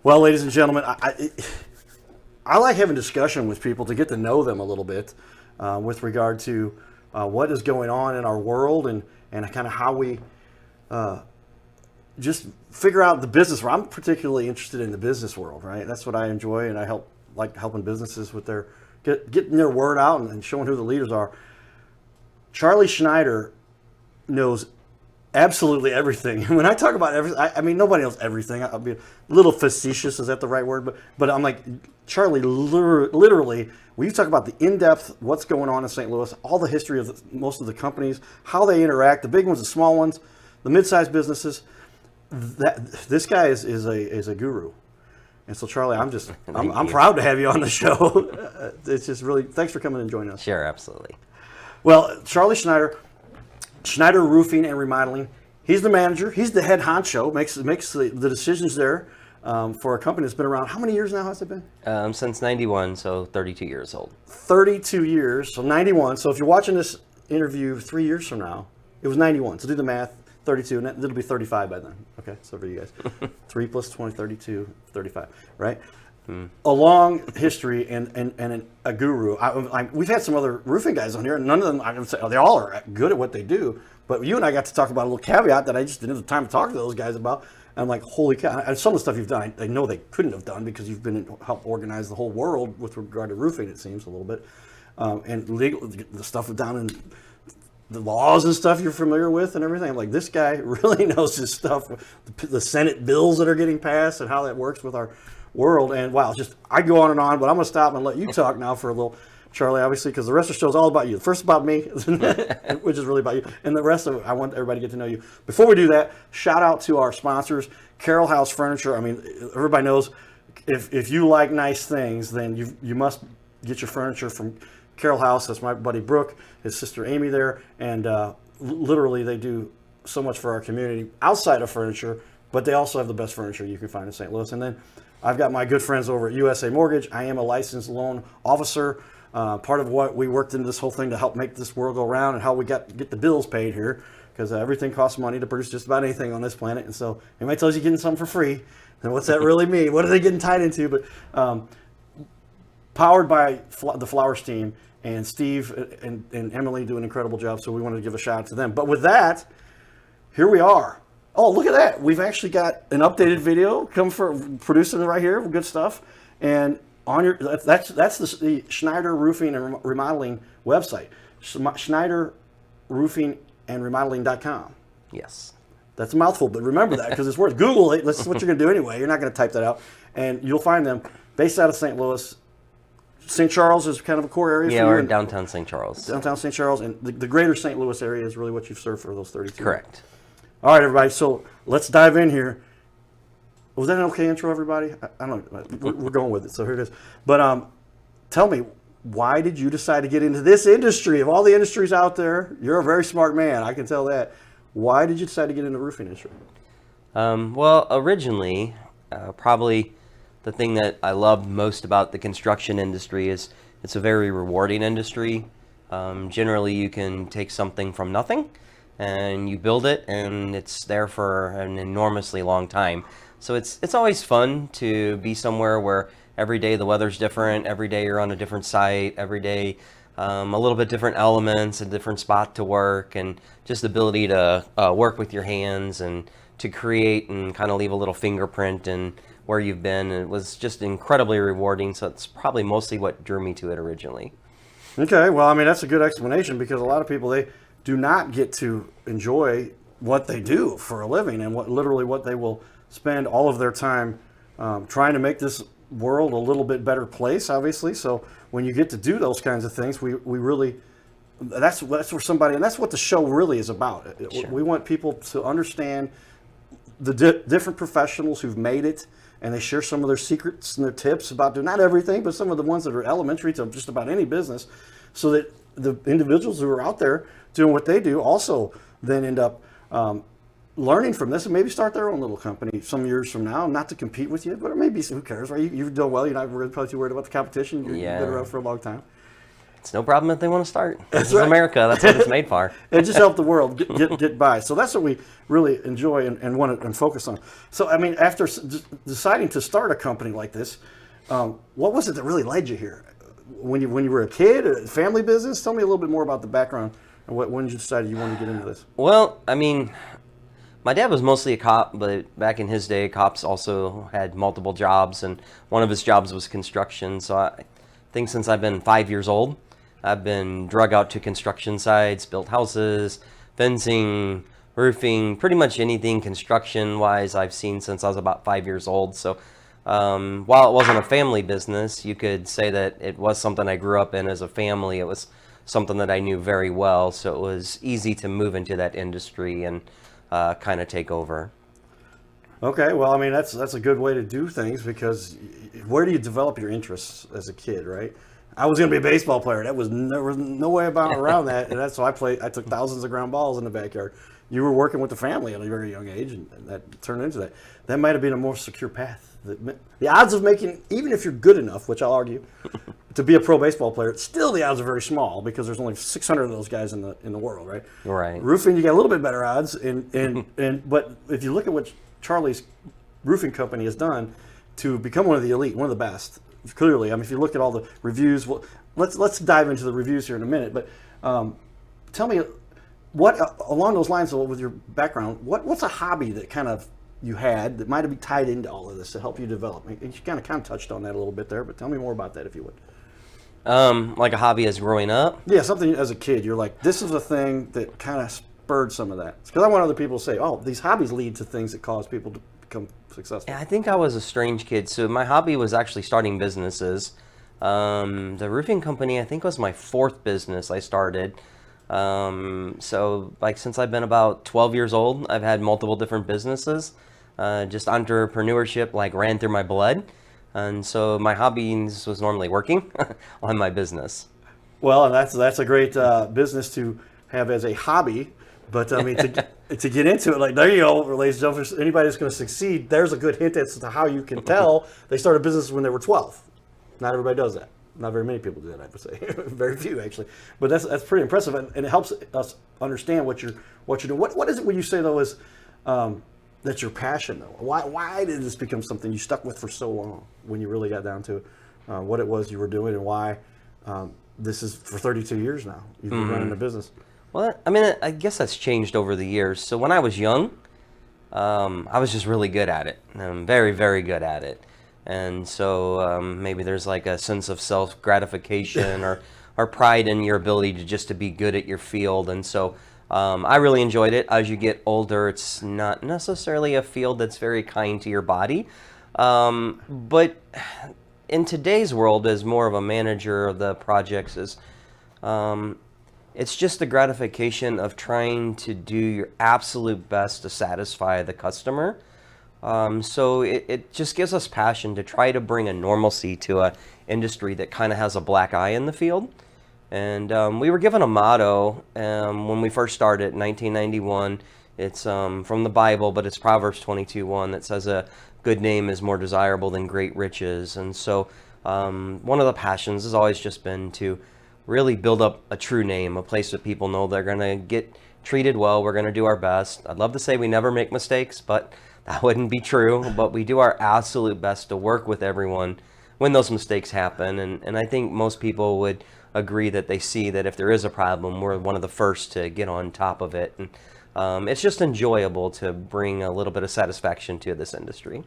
Well, ladies and gentlemen, I like having discussion with people to get to know them a little bit with regard to what is going on in our world and kind of how we just figure out the business. I'm particularly interested in the business world, right? That's what I enjoy, and I like helping businesses with their getting their word out and showing who the leaders are. Charlie Schneider knows absolutely everything. When I talk about everything, I mean, nobody knows everything. I'll be a little facetious, is that the right word? But I'm like, Charlie, literally, when you talk about the in-depth, what's going on in St. Louis, all the history of most of the companies, how they interact, the big ones, the small ones, the mid-sized businesses, this guy is a guru. And so, Charlie, I'm proud to have you on the show. It's just really, thanks for coming and joining us. Sure, absolutely. Well, Charlie Schneider, Schneider Roofing and Remodeling. He's the manager. He's the head honcho. Makes the decisions there for a company that's been around. How many years now has it been? Since 91, so 32 years old. 32 years, so 91. So if you're watching this interview 3 years from now, it was 91. So do the math. 32, and it'll be 35 by then. Okay, so for you guys. 3 plus 20, 32, 35, right? A long history and a guru. We've had some other roofing guys on here, and none of them, I can say, they all are good at what they do. But you and I got to talk about a little caveat that I just didn't have the time to talk to those guys about. And I'm like, holy cow. And some of the stuff you've done, I know they couldn't have done because you've been helped organize the whole world with regard to roofing, it seems, a little bit. And legal, the stuff down in the laws and stuff you're familiar with and everything. I'm like, this guy really knows his stuff. The Senate bills that are getting passed and how that works with our world. And wow, I go on, but I'm going to stop and let you talk now for a little, Charlie, obviously, because the rest of the show is all about you. The first about me, which is really about you. And the rest of it, I want everybody to get to know you. Before we do that, shout out to our sponsors, Carroll House Furniture. I mean, everybody knows if you like nice things, then you must get your furniture from Carroll House. That's my buddy Brooke, his sister Amy there, and literally they do so much for our community outside of furniture, but they also have the best furniture you can find in St. Louis. And then I've got my good friends over at USA Mortgage. I am a licensed loan officer. Part of what we worked into this whole thing to help make this world go around and how we get the bills paid here, because everything costs money to produce just about anything on this planet. And so anybody tells you getting something for free, then what's that really mean? What are they getting tied into? But powered by the Flowers team, and Steve and Emily do an incredible job, so we wanted to give a shout out to them. But with that, here we are. Oh, look at that. We've actually got an updated video come for producing right here. Good stuff. And on your that's the Schneider Roofing and Remodeling website. Schneider Roofing and Remodeling.com. Yes. That's a mouthful, but remember that because it's worth Google it. That's what you're going to do anyway. You're not going to type that out. And you'll find them based out of St. Louis. St. Charles is kind of a core area for you. Yeah, we're in downtown St. Charles. Downtown St. Charles, and the greater St. Louis area is really what you've served for those 32 Correct. All right, everybody, so let's dive in here. Was that an okay intro, everybody? I don't know. We're going with it, so here it is. But tell me, why did you decide to get into this industry? Of all the industries out there, you're a very smart man, I can tell that. Why did you decide to get into the roofing industry? Well, originally, probably the thing that I love most about the construction industry is it's a very rewarding industry. Generally, you can take something from nothing and you build it, and it's there for an enormously long time. So it's always fun to be somewhere where every day the weather's different, every day you're on a different site, every day a little bit different elements, a different spot to work, and just the ability to work with your hands and to create and kind of leave a little fingerprint and where you've been. And it was just incredibly rewarding, so it's probably mostly what drew me to it originally. Okay, well, I mean, that's a good explanation, because a lot of people, they do not get to enjoy what they do for a living and what they will spend all of their time trying to make this world a little bit better place, obviously. So when you get to do those kinds of things, we really, that's where somebody, and that's what the show really is about. Sure. We want people to understand the different professionals who've made it, and they share some of their secrets and their tips about doing not everything, but some of the ones that are elementary to just about any business, so that the individuals who are out there doing what they do also then end up learning from this and maybe start their own little company some years from now, not to compete with you, but maybe, who cares, right? You've done well. You're not really probably too worried about the competition. You've been around for a long time. it's no problem if they want to start. This is right. America. That's what it's made for. And just help the world get by. So that's what we really enjoy and want to and focus on. So I mean, after deciding to start a company like this, what was it that really led you here? When you were a kid, a family business? Tell me a little bit more about the background and when you decided you wanted to get into this. Well, I mean, my dad was mostly a cop, but back in his day, cops also had multiple jobs, and one of his jobs was construction. So I think since I've been 5 years old, I've been drug out to construction sites, built houses, fencing, roofing, pretty much anything construction-wise I've seen since I was about 5 years old. So while it wasn't a family business, you could say that it was something I grew up in as a family. It was something that I knew very well, so it was easy to move into that industry and kind of take over. Okay, well, I mean, that's a good way to do things, because where do you develop your interests as a kid, right? I was going to be a baseball player. There was no way around that, and that's why I took thousands of ground balls in the backyard. You were working with the family at a very young age, and that turned into that. That might have been a more secure path. The odds of making, even if you're good enough, which I'll argue, to be a pro baseball player, still the odds are very small, because there's only 600 of those guys in the world, right? Right. Roofing, you got a little bit better odds, but if you look at what Charlie's roofing company has done to become one of the elite, one of the best, clearly. I mean, if you look at all the reviews, well, let's dive into the reviews here in a minute. But tell me, what along those lines with your background, what's a hobby that kind of you had that might have been tied into all of this to help you develop? You kind of touched on that a little bit there, but tell me more about that if you would. Like a hobby as growing up? Yeah, something as a kid. You're like, this is a thing that kind of spurred some of that. Because I want other people to say, oh, these hobbies lead to things that cause people to become successful. Yeah, I think I was a strange kid. So my hobby was actually starting businesses. The roofing company, I think, was my fourth business I started. So like since I've been about 12 years old, I've had multiple different businesses. Just entrepreneurship like ran through my blood. And so my hobbies was normally working on my business. Well, and that's a great business to have as a hobby. But I mean, to get into it, like, there you go, ladies and gentlemen. Anybody that's going to succeed, there's a good hint as to how you can tell they started business when they were 12. Not everybody does that. Not very many people do that, I would say. Very few, actually. But that's pretty impressive, and it helps us understand what you're doing. What is it when you say, though, is that's your passion, though? Why did this become something you stuck with for so long when you really got down to it? What it was you were doing, and why this is for 32 years now you've been running a business. Well, I mean, I guess that's changed over the years. So when I was young, I was just really good at it. I'm very, very good at it. And so maybe there's like a sense of self-gratification or pride in your ability to be good at your field. And so I really enjoyed it. As you get older, it's not necessarily a field that's very kind to your body. But in today's world, as more of a manager of the projects, it's just the gratification of trying to do your absolute best to satisfy the customer. So it just gives us passion to try to bring a normalcy to an industry that kind of has a black eye in the field. And we were given a motto when we first started in 1991. It's from the Bible, but it's Proverbs 22:1 that says a good name is more desirable than great riches. And so one of the passions has always just been to really build up a true name, a place that people know they're going to get treated well. We're going to do our best. I'd love to say we never make mistakes, but that wouldn't be true. But we do our absolute best to work with everyone when those mistakes happen. And I think most people would agree that they see that if there is a problem, we're one of the first to get on top of it. And it's just enjoyable to bring a little bit of satisfaction to this industry.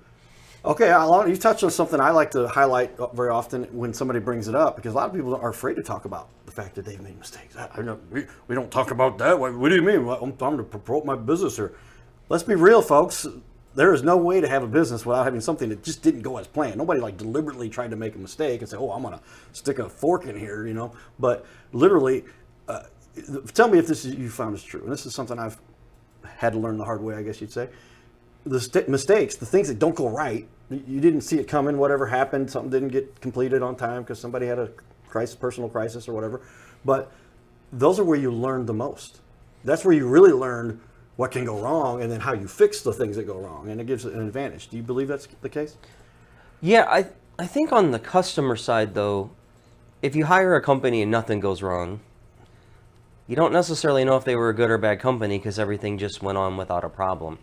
Okay, you touched on something I like to highlight very often when somebody brings it up, because a lot of people are afraid to talk about the fact that they've made mistakes. I know we don't talk about that. What do you mean? I'm trying to promote my business here. Let's be real, folks. There is no way to have a business without having something that just didn't go as planned. Nobody deliberately tried to make a mistake and say, "Oh, I'm going to stick a fork in here," But literally, tell me if you found this true. And this is something I've had to learn the hard way, I guess you'd say. The mistakes, the things that don't go right, you didn't see it coming. Whatever happened, something didn't get completed on time because somebody had a personal crisis or whatever. But those are where you learn the most. That's where you really learn what can go wrong and then how you fix the things that go wrong, and it gives it an advantage. Do you believe that's the case? Yeah, I think on the customer side, though, if you hire a company and nothing goes wrong, you don't necessarily know if they were a good or bad company because everything just went on without a problem.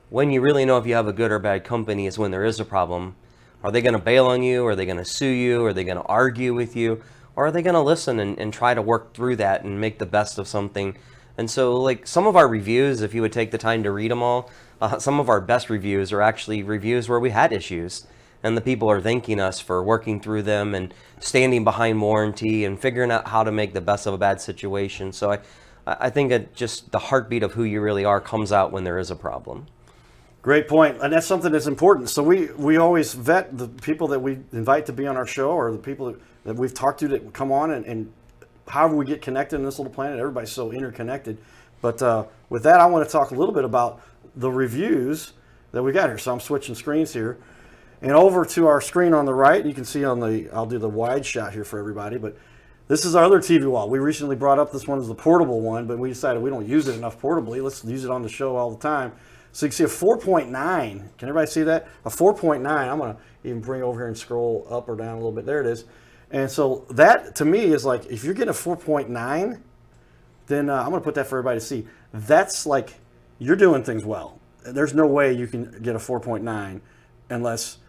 When you really know if you have a good or bad company is when there is a problem. Are they going to bail on you? Are they going to sue you? Are they going to argue with you? Or are they going to listen and try to work through that and make the best of something? And so, like, some of our reviews, if you would take the time to read them all, some of our best reviews are actually reviews where we had issues. And the people are thanking us for working through them and standing behind warranty and figuring out how to make the best of a bad situation. So I think that just the heartbeat of who you really are comes out when there is a problem. Great point, and that's something that's important. So we always vet the people that we invite to be on our show, or the people that we've talked to that come on, and however we get connected in this little planet. Everybody's so interconnected. But with that, I want to talk a little bit about the reviews that we got here. So I'm switching screens here. And over to our screen on the right, you can see I'll do the wide shot here for everybody, but this is our other TV wall. We recently brought up this one as the portable one, but we decided we don't use it enough portably. Let's use it on the show all the time. So you can see a 4.9. Can everybody see that? A 4.9. I'm going to even bring over here and scroll up or down a little bit. There it is. And so that, to me, is like, if you're getting a 4.9, then I'm going to put that for everybody to see. That's like, you're doing things well. There's no way you can get a 4.9 unless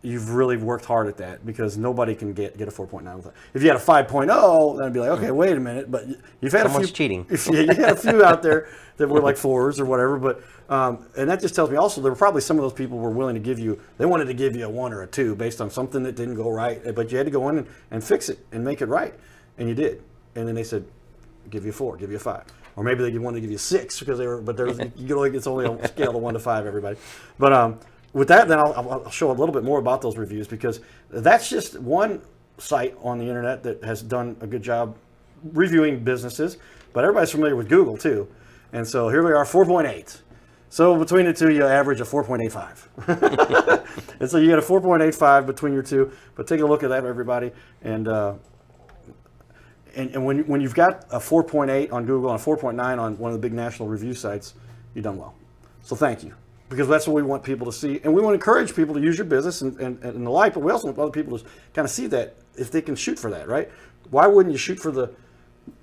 you've really worked hard at that, because nobody can get a 4.9 with that. If you had a 5.0, then I'd be like, okay, wait a minute. But you've had Someone's a few cheating. You had a few out there that were like 4s or whatever. But and that just tells me also there were probably some of those people were willing to give you. They wanted to give you a 1 or a 2 based on something that didn't go right, but you had to go in and fix it and make it right, and you did. And then they said, give you a 4, give you a 5. Or maybe they wanted to give you a 6 because they were. But there's it's only a scale of 1 to 5, everybody. But with that, then I'll show a little bit more about those reviews, because that's just one site on the internet that has done a good job reviewing businesses. But everybody's familiar with Google too. And so here we are, 4.8. So between the two, you average a 4.85. And so you get a 4.85 between your two. But take a look at that, everybody. And when you've got a 4.8 on Google and a 4.9 on one of the big national review sites, you've done well. So thank you. Because that's what we want people to see. And we want to encourage people to use your business and the like, but we also want other people to kind of see that if they can shoot for that, right? Why wouldn't you shoot for the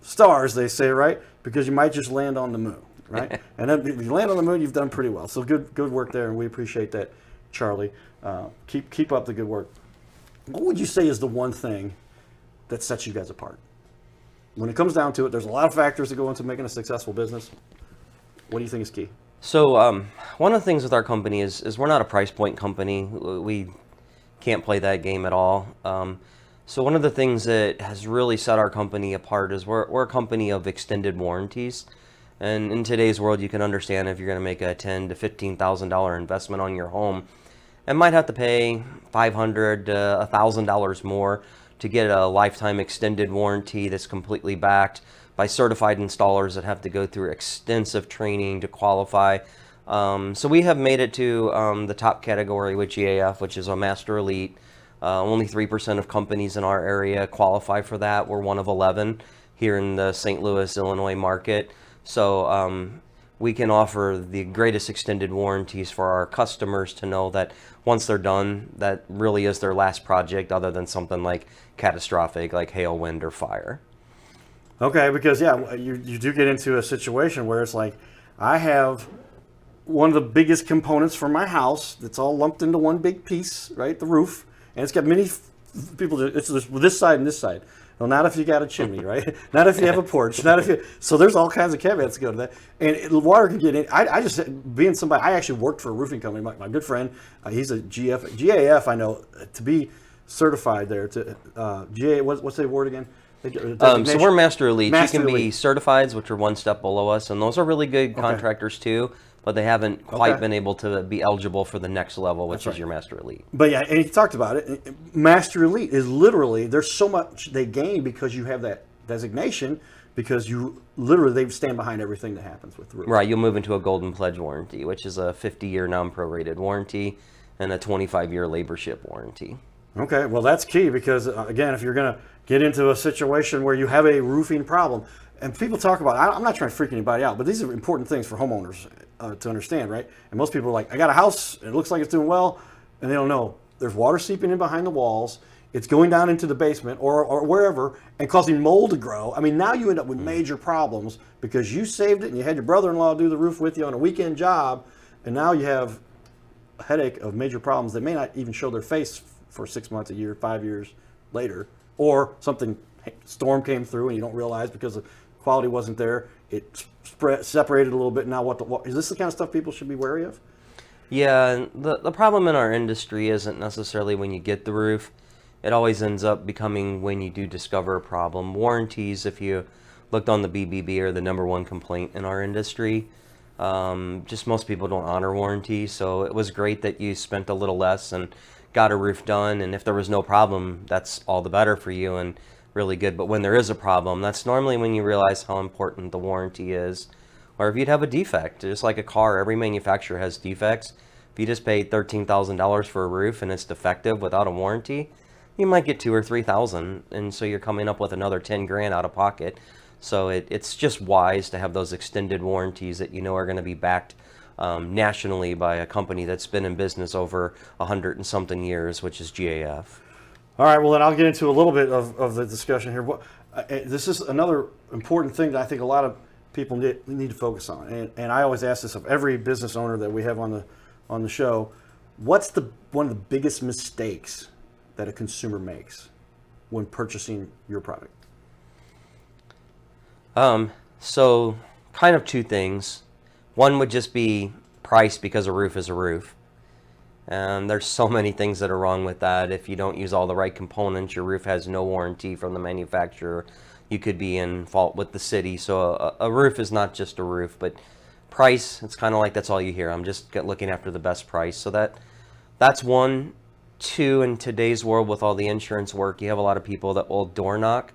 stars, they say, right? Because you might just land on the moon, right? And then if you land on the moon, you've done pretty well. So good work there, and we appreciate that, Charlie. Keep up the good work. What would you say is the one thing that sets you guys apart? When it comes down to it, there's a lot of factors that go into making a successful business. What do you think is key? So one of the things with our company is we're not a price point company. We can't play that game at all. So one of the things that has really set our company apart is we're a company of extended warranties. And in today's world, you can understand if you're going to make a $10,000 to $15,000 investment on your home, and might have to pay $500 to $1,000 more to get a lifetime extended warranty that's completely backed by certified installers that have to go through extensive training to qualify. So we have made it to the top category with GAF, which is a Master Elite. Only 3% of companies in our area qualify for that. We're one of 11 here in the St. Louis, Illinois market. So we can offer the greatest extended warranties for our customers to know that once they're done, that really is their last project, other than something like catastrophic, like hail, wind, or fire. Okay, because yeah, you do get into a situation where it's like, I have one of the biggest components for my house that's all lumped into one big piece, right? The roof, and it's got many people. It's this side and this side. Well, not if you got a chimney, right? Not if you have a porch. Not if you. So there's all kinds of caveats that go to that, and water can get in. I just being somebody. I actually worked for a roofing company. My good friend, he's a GAF. I know to be certified there. To GA. What's the award again? So we're Master Elite. You can be Elite. Certifieds, which are one step below us, and those are really good contractors too, but they haven't quite been able to be eligible for the next level, which is your Master Elite. But yeah, and he talked about it. Master Elite is literally, there's so much they gain because you have that designation, because you literally, they stand behind everything that happens with the roof. Right, you'll move into a Golden Pledge warranty, which is a 50-year non-prorated warranty and a 25-year laborship warranty. Okay, well that's key, because again, if you're going to get into a situation where you have a roofing problem, and people talk about, I'm not trying to freak anybody out, but these are important things for homeowners to understand, right? And most people are like, I got a house, it looks like it's doing well, and they don't know. There's water seeping in behind the walls. it's going down into the basement or wherever and causing mold to grow. I mean, now you end up with major problems because you saved it and you had your brother-in-law do the roof with you on a weekend job, and now you have a headache of major problems that may not even show their face for 6 months, a year, 5 years later, or something, storm came through and you don't realize because the quality wasn't there. It separated a little bit. Now, what is this the kind of stuff people should be wary of? Yeah, and the problem in our industry isn't necessarily when you get the roof. It always ends up becoming when you do discover a problem. Warranties, if you looked on the BBB, are the number one complaint in our industry. Just most people don't honor warranties, so it was great that you spent a little less and got a roof done, and if there was no problem, that's all the better for you and really good. But when there is a problem, that's normally when you realize how important the warranty is. Or if you'd have a defect, just like a car, every manufacturer has defects. If you just paid $13,000 for a roof and it's defective without a warranty, you might get $2,000 or $3,000, and so you're coming up with another 10 grand out of pocket. So it's just wise to have those extended warranties that you know are going to be backed nationally by a company that's been in business over 100 and something years, which is GAF. All right, well, then I'll get into a little bit of the discussion here. This is another important thing that I think a lot of people need to focus on, and I always ask this of every business owner that we have on the show. What's one of the biggest mistakes that a consumer makes when purchasing your product? So kind of two things. One would just be price, because a roof is a roof. And there's so many things that are wrong with that. If you don't use all the right components, your roof has no warranty from the manufacturer. You could be in fault with the city. So a roof is not just a roof, but price, it's kind of like that's all you hear. I'm just looking after the best price. So that's one. Two, in today's world with all the insurance work, you have a lot of people that will door knock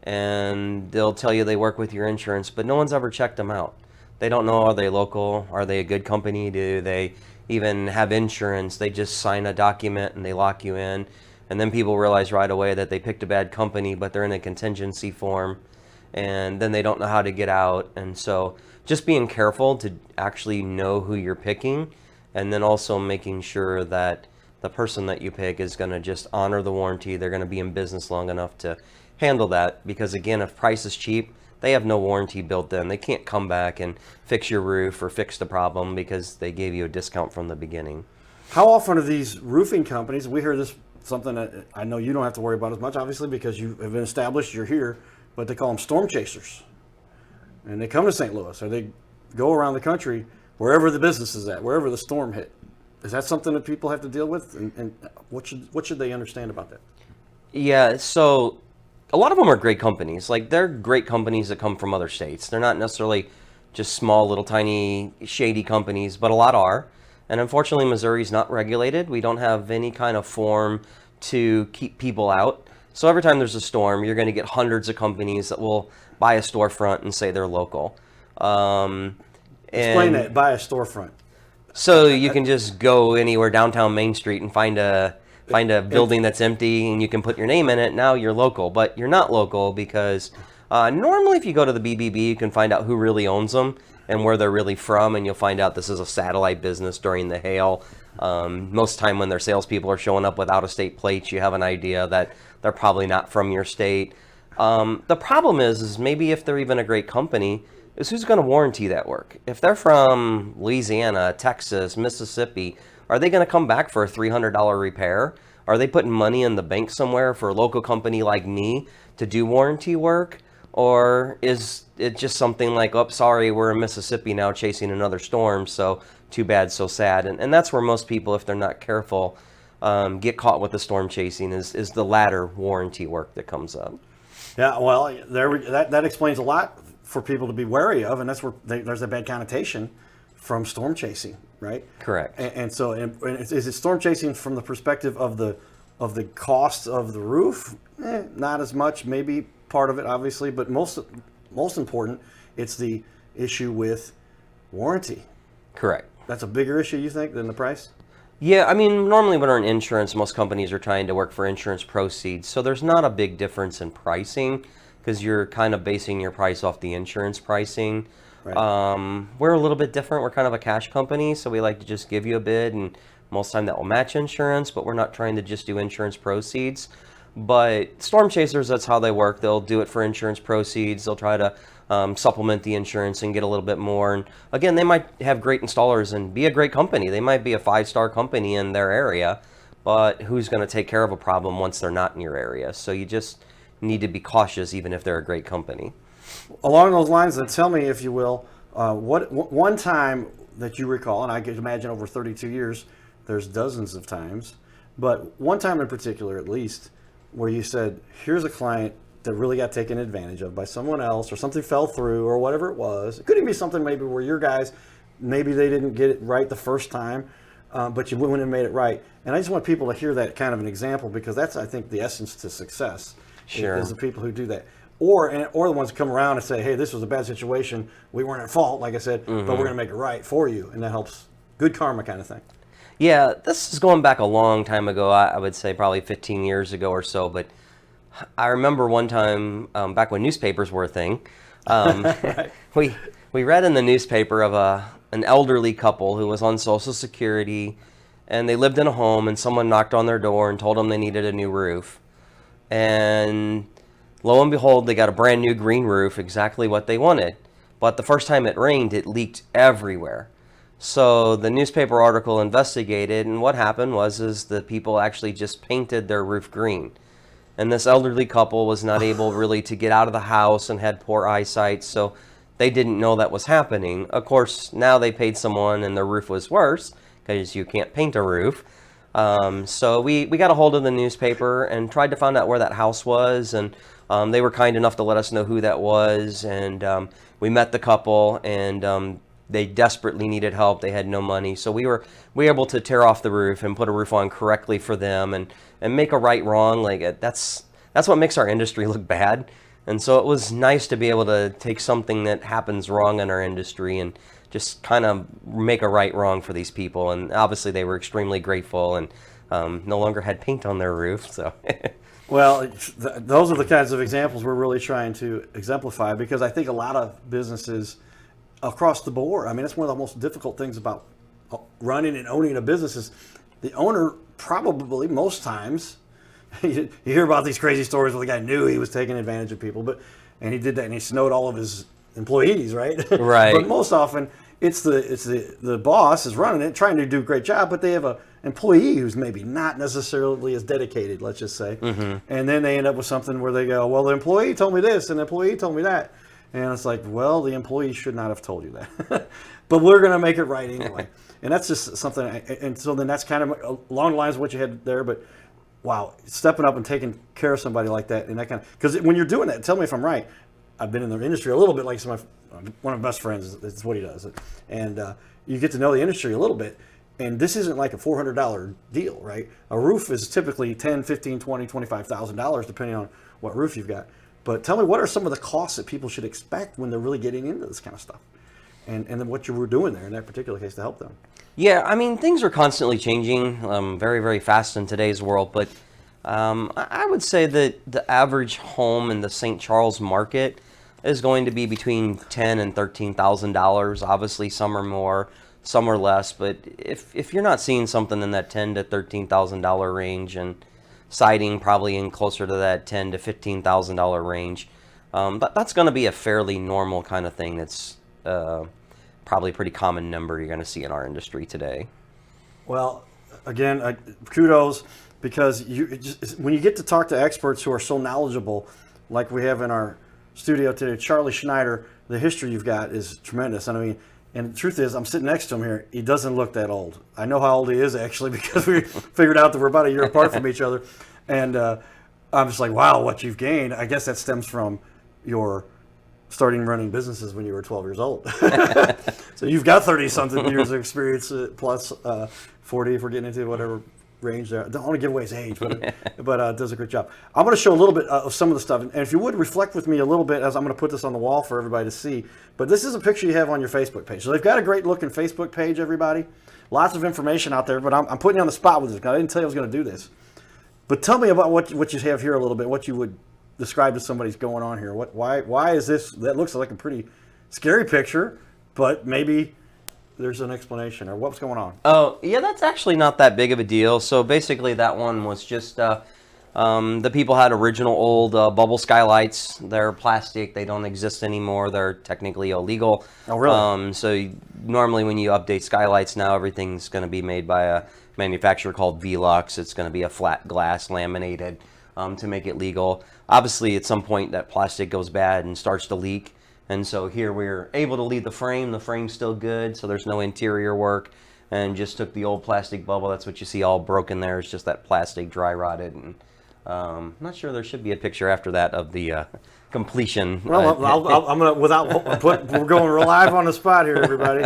and they'll tell you they work with your insurance, but no one's ever checked them out. They don't know, are they local? Are they a good company? Do they even have insurance? They just sign a document and they lock you in. And then people realize right away that they picked a bad company, but they're in a contingency form, and then they don't know how to get out. And so just being careful to actually know who you're picking, and then also making sure that the person that you pick is going to just honor the warranty. They're going to be in business long enough to handle that, because again, if price is cheap, they have no warranty built in. They can't come back and fix your roof or fix the problem because they gave you a discount from the beginning. How often are these roofing companies, we hear this, something that I know you don't have to worry about as much, obviously, because you have been established, you're here, but they call them storm chasers. And they come to St. Louis, or they go around the country, wherever the business is at, wherever the storm hit. Is that something that people have to deal with? And what should they understand about that? Yeah, so a lot of them are great companies. Like, they're great companies that come from other states. They're not necessarily just small, little, tiny, shady companies, but a lot are. And unfortunately, Missouri's not regulated. We don't have any kind of form to keep people out. So every time there's a storm, you're going to get hundreds of companies that will buy a storefront and say they're local. Explain that, buy a storefront. So you can just go anywhere downtown Main Street and find a building that's empty, and you can put your name in it. Now you're local, but you're not local because normally if you go to the BBB, you can find out who really owns them and where they're really from, and you'll find out this is a satellite business during the hail. Most time when their salespeople are showing up with out-of-state plates, you have an idea that they're probably not from your state. The problem is maybe if they're even a great company, is who's going to warranty that work? If they're from Louisiana, Texas, Mississippi, are they going to come back for a $300 repair? Are they putting money in the bank somewhere for a local company like me to do warranty work? Or is it just something like, oh, sorry, we're in Mississippi now chasing another storm, so too bad, so sad. And that's where most people, if they're not careful, get caught with the storm chasing, is the latter warranty work that comes up. Yeah, well, that explains a lot for people to be wary of, and that's where there's a bad connotation from storm chasing, right? Correct. And so, is it storm chasing from the perspective of the cost of the roof? Not as much, maybe part of it, obviously, but most important, it's the issue with warranty. Correct. That's a bigger issue, you think, than the price? Yeah, I mean, normally when we're in insurance, most companies are trying to work for insurance proceeds, so there's not a big difference in pricing because you're kind of basing your price off the insurance pricing. Right. We're a little bit different. We're kind of a cash company, so we like to just give you a bid and Most time that will match insurance, but we're not trying to just do insurance proceeds. But storm chasers, that's how they work. They'll do it for insurance proceeds. They'll try to supplement the insurance and get a little bit more. And again, they might have great installers and be a great company. They might be a 5-star company in their area, but who's going to take care of a problem once they're not in your area? So you just need to be cautious, even if they're a great company. Along those lines, then tell me, if you will, one time that you recall, and I can imagine over 32 years, there's dozens of times, but one time in particular, at least, where you said, here's a client that really got taken advantage of by someone else, or something fell through, or whatever it was. It could even be something maybe where your guys, maybe they didn't get it right the first time, but you went and made it right. And I just want people to hear that kind of an example, because that's, I think, the essence to success. Sure. Is the people who do that. Or the ones who come around and say, hey, this was a bad situation. We weren't at fault, like I said, but we're going to make it right for you. And that helps. Good karma kind of thing. Yeah, this is going back a long time ago. I would say probably 15 years ago or so. But I remember one time, back when newspapers were a thing, Right. we read in the newspaper of an elderly couple who was on Social Security, and they lived in a home, and someone knocked on their door and told them they needed a new roof. And lo and behold, they got a brand new green roof, exactly what they wanted. But the first time it rained, it leaked everywhere. So the newspaper article investigated, and what happened was the people actually just painted their roof green. And this elderly couple was not able really to get out of the house and had poor eyesight, so they didn't know that was happening. Of course, now they paid someone and their roof was worse, because you can't paint a roof. So we got a hold of the newspaper and tried to find out where that house was, and they were kind enough to let us know who that was, and we met the couple, and they desperately needed help. They had no money, so we were able to tear off the roof and put a roof on correctly for them, and make a right wrong. Like that's what makes our industry look bad. And so it was nice to be able to take something that happens wrong in our industry and just kind of make a right wrong for these people. And obviously they were extremely grateful, and no longer had paint on their roof. So. Well, those are the kinds of examples we're really trying to exemplify, because I think a lot of businesses across the board, I mean, it's one of the most difficult things about running and owning a business is the owner probably most times, you hear about these crazy stories where the guy knew he was taking advantage of people, and he did that, and he snowed all of his employees, right? Right. But most often it's the boss is running it, trying to do a great job, but they have a employee who's maybe not necessarily as dedicated, let's just say. And then they end up with something where they go, well, the employee told me this and the employee told me that. And it's like, well, the employee should not have told you that. But we're going to make it right anyway. And that's just something. And so then that's kind of along the lines of what you had there. But wow, stepping up and taking care of somebody like that, and that kind of, because when you're doing that, tell me if I'm right. I've been in the industry a little bit, like one of my best friends, is what he does. And you get to know the industry a little bit. And this isn't like a $400 deal, right? A roof is typically $10, $15, $20, $25,000, depending on what roof you've got. But tell me, what are some of the costs that people should expect when they're really getting into this kind of stuff? And then what you were doing there in that particular case to help them. Yeah, I mean, things are constantly changing very, very fast in today's world. But I would say that the average home in the St. Charles market is going to be between $10,000 and $13,000. Obviously, some are more, some are less. But if you're not seeing something in that $10,000 to $13,000 range, and siding probably in closer to that $10,000 to $15,000 range, that's going to be a fairly normal kind of thing. That's probably a pretty common number you're going to see in our industry today. Well, again, kudos, because when you get to talk to experts who are so knowledgeable, like we have in our studio today, Charlie Schneider, the history you've got is tremendous. And I mean, and the truth is, I'm sitting next to him here. He doesn't look that old. I know how old he is, actually, because we figured out that we're about a year apart from each other. And I'm just like, wow, what you've gained. I guess that stems from your starting running businesses when you were 12 years old. So you've got 30-something years of experience, plus 40 if we're getting into whatever range there. I don't want to give away his age, but does a great job. I'm going to show a little bit of some of the stuff. And if you would reflect with me a little bit, as I'm going to put this on the wall for everybody to see. But this is a picture you have on your Facebook page. So they've got a great looking Facebook page, everybody. Lots of information out there, but I'm putting you on the spot with this, because I didn't tell you I was going to do this. But tell me about what you have here a little bit, what you would describe to somebody's going on here. Why is this? That looks like a pretty scary picture, but maybe there's an explanation, or what's going on? Oh, yeah, that's actually not that big of a deal. So basically, that one was just the people had original old bubble skylights. They're plastic. They don't exist anymore. They're technically illegal. Oh, really? Normally, when you update skylights now, everything's going to be made by a manufacturer called Velux. It's going to be a flat glass laminated to make it legal. Obviously, at some point, that plastic goes bad and starts to leak. And so here we're able to leave the frame. The frame's still good, so there's no interior work. And just took the old plastic bubble. That's what you see all broken there. It's just that plastic dry rotted. And I'm not sure, there should be a picture after that of the completion. Well, I'm gonna we're going live on the spot here, everybody.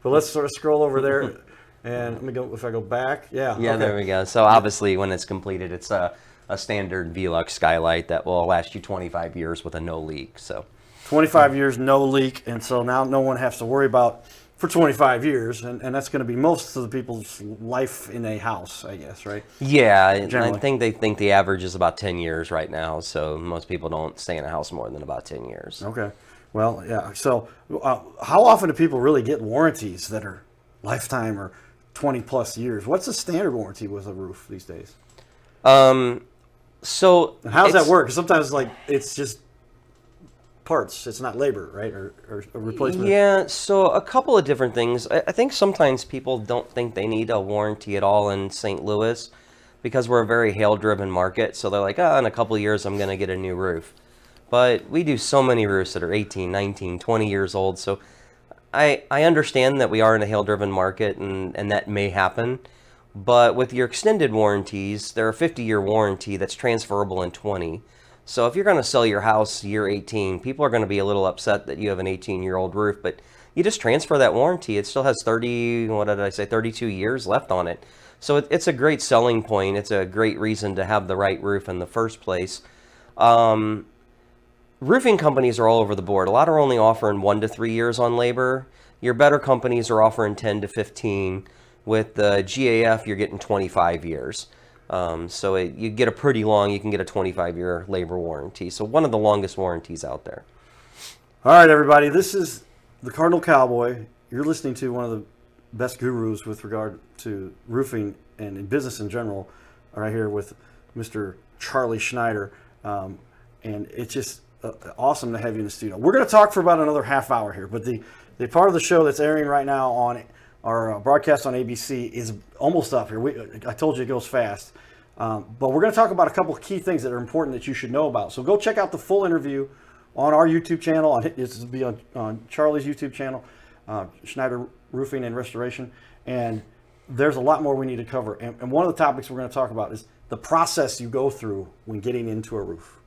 But let's sort of scroll over there, and let me go. If I go back, yeah. Yeah, okay. There we go. So obviously, when it's completed, it's a standard Velux skylight that will last you 25 years with a no leak. So 25 years, no leak, and so now no one has to worry about for 25 years, and that's going to be most of the people's life in a house, I guess, right? Yeah, I think they think the average is about 10 years right now, so most people don't stay in a house more than about 10 years. Okay. Well, yeah. So how often do people really get warranties that are lifetime or 20 plus years? What's the standard warranty with a roof these days? So and how does that work? Sometimes it's just parts, it's not labor, right, or a replacement. Yeah, so a couple of different things. I think sometimes people don't think they need a warranty at all in St. Louis because we're a very hail-driven market. So they're like, in a couple of years I'm going to get a new roof. But we do so many roofs that are 18, 19, 20 years old. So I understand that we are in a hail-driven market, and that may happen. But with your extended warranties, they're a 50-year warranty that's transferable in 20. So if you're going to sell your house year 18, people are going to be a little upset that you have an 18-year-old roof, but you just transfer that warranty. It still has 32 years left on it. So it's a great selling point. It's a great reason to have the right roof in the first place. Roofing companies are all over the board. A lot are only offering 1 to 3 years on labor. Your better companies are offering 10 to 15. With the GAF, you're getting 25 years. So you get a pretty long, you can get a 25-year labor warranty. So one of the longest warranties out there. All right, everybody, this is the Cardinal Cowboy. You're listening to one of the best gurus with regard to roofing and in business in general, right here with Mr. Charlie Schneider. And it's just awesome to have you in the studio. We're going to talk for about another half hour here, but the part of the show that's airing right now on our broadcast on ABC is almost up here. I told you it goes fast. But we're going to talk about a couple of key things that are important that you should know about. So go check out the full interview on our YouTube channel. This will be on Charlie's YouTube channel, Schneider Roofing and Restoration. And there's a lot more we need to cover. And one of the topics we're going to talk about is the process you go through when getting into a roof.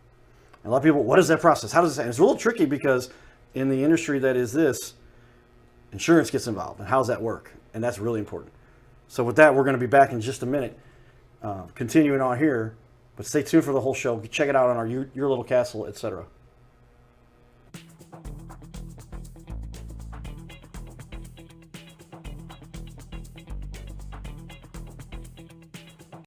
And a lot of people, what is that process? How does it? And it's a little tricky because in the industry that is this, insurance gets involved, and how does that work? And that's really important. So with that, we're going to be back in just a minute, continuing on here. But stay tuned for the whole show. Check it out on our Your Little Castle, etc.